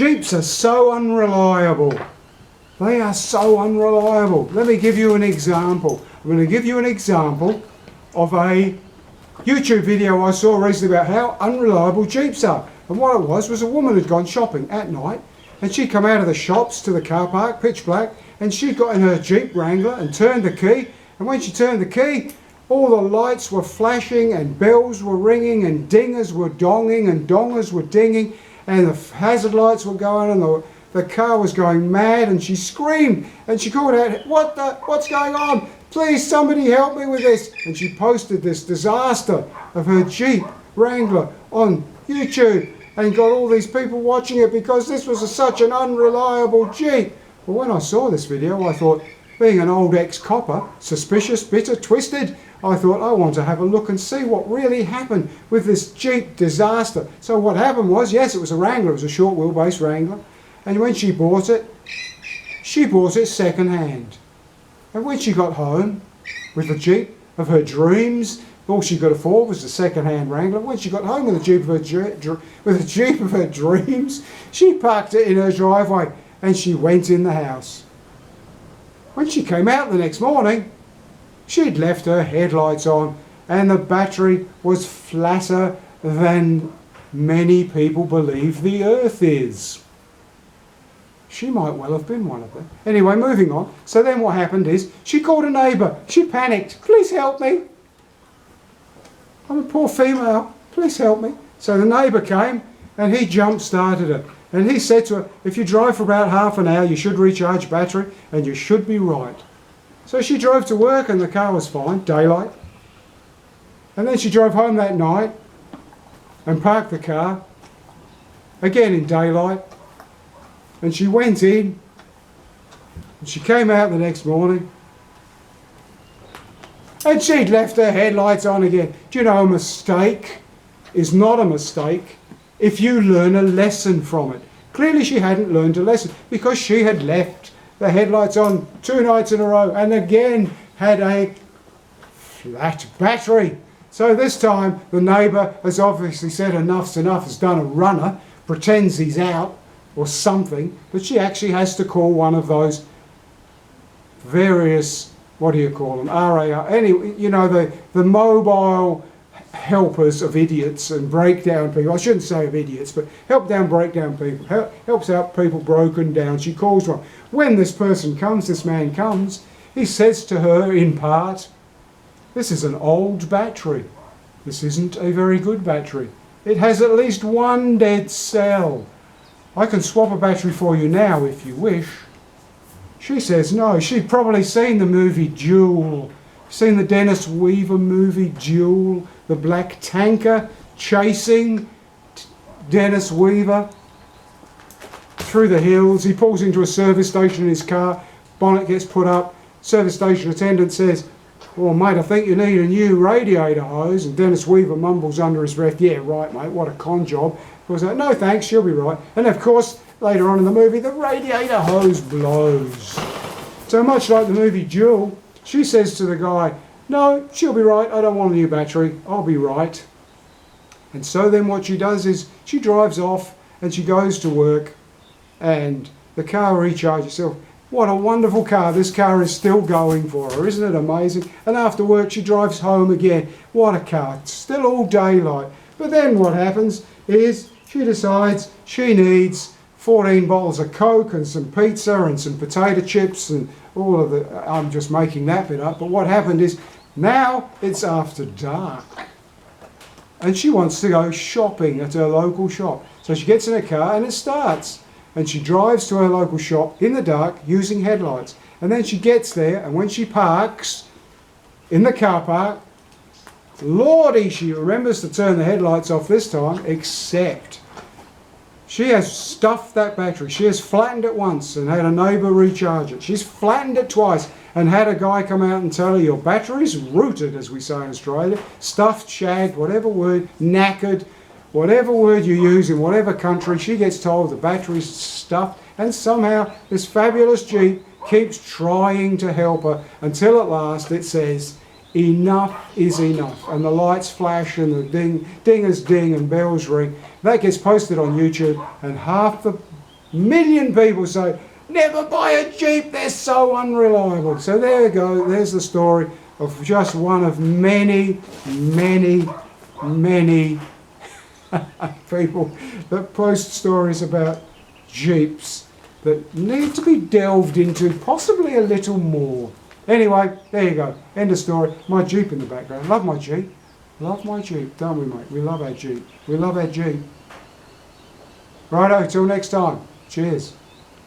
Jeeps are so unreliable. They are so unreliable. Let me give you an example. I'm going to give you an example of a YouTube video I saw recently about how unreliable Jeeps are. And what it was a woman had gone shopping at night, and she'd come out of the shops to the car park, pitch black, and she got in her Jeep Wrangler and turned the key. And when she turned the key, all the lights were flashing and bells were ringing and dingers were donging and dongers were dinging and the hazard lights were going and the car was going mad, and she screamed and she called out, what's going on? Please somebody help me with this. And she posted this disaster of her Jeep Wrangler on YouTube and got all these people watching it because this was such an unreliable Jeep. But when I saw this video, I thought, being an old ex-copper, suspicious, bitter, twisted, I thought I want to have a look and see what really happened with this Jeep disaster. So what happened was, yes, it was a Wrangler, it was a short wheelbase Wrangler, and when she bought it second hand. And when she got home with the Jeep of her dreams, all she could afford was the second-hand Wrangler. When she got home with the Jeep of her dreams, she parked it in her driveway and she went in the house. When she came out the next morning, she'd left her headlights on and the battery was flatter than many people believe the earth is. She might well have been one of them. Anyway, moving on. So then what happened is, she called a neighbour. She panicked. Please help me. I'm a poor female. Please help me. So the neighbour came and he jump-started her. And he said to her, if you drive for about half an hour, you should recharge battery and you should be right. So she drove to work and the car was fine, daylight. And then she drove home that night and parked the car, again in daylight. And she went in and she came out the next morning and she'd left her headlights on again. Do you know, a mistake is not a mistake if you learn a lesson from it. Clearly she hadn't learned a lesson because she had left the headlights on 2 nights in a row and again had a flat battery. So this time the neighbour has obviously said enough's enough, has done a runner, pretends he's out or something, but she actually has to call one of those various, what do you call them, RAR, anyway, you know, the mobile helpers of idiots and breakdown people. I shouldn't say of idiots, but breakdown people, helps out people broken down. She calls one. When this man comes, he says to her in part, this is an old battery. This isn't a very good battery. It has at least one dead cell. I can swap a battery for you now if you wish. She says no. She'd probably seen the movie Duel. Seen the Dennis Weaver movie Duel, the black tanker chasing Dennis Weaver through the hills. He pulls into a service station in his car, bonnet gets put up, service station attendant says, well mate, I think you need a new radiator hose, and Dennis Weaver mumbles under his breath, yeah right mate, what a con job. He was like, no thanks, she'll be right. And of course later on in the movie the radiator hose blows. So much like the movie Duel, she says to the guy, no, she'll be right, I don't want a new battery, I'll be right. And so then what she does is she drives off and she goes to work and the car recharges itself. What a wonderful car, this car is still going for her, isn't it amazing? And after work she drives home again. What a car, it's still all daylight. But then what happens is she decides she needs 14 bottles of Coke and some pizza and some potato chips and all of the, I'm just making that bit up, but what happened is now it's after dark and she wants to go shopping at her local shop. So she gets in her car and it starts and she drives to her local shop in the dark using headlights, and then she gets there and when she parks in the car park, lordy, she remembers to turn the headlights off this time, except she has stuffed that battery. She has flattened it once and had a neighbour recharge it. She's flattened it twice and had a guy come out and tell her your battery's rooted, as we say in Australia, stuffed, shagged, whatever word, knackered, whatever word you use in whatever country, she gets told the battery's stuffed, and somehow this fabulous Jeep keeps trying to help her until at last it says, enough is enough, and the lights flash and the dingers ding and bells ring. That gets posted on YouTube and half the million people say, never buy a Jeep, they're so unreliable. So there you go, there's the story of just one of many, many, many people that post stories about Jeeps that need to be delved into possibly a little more. Anyway, there you go, end of story. My Jeep in the background, love my Jeep. Love my Jeep, don't we, mate? We love our Jeep. We love our Jeep. Righto, till next time. Cheers.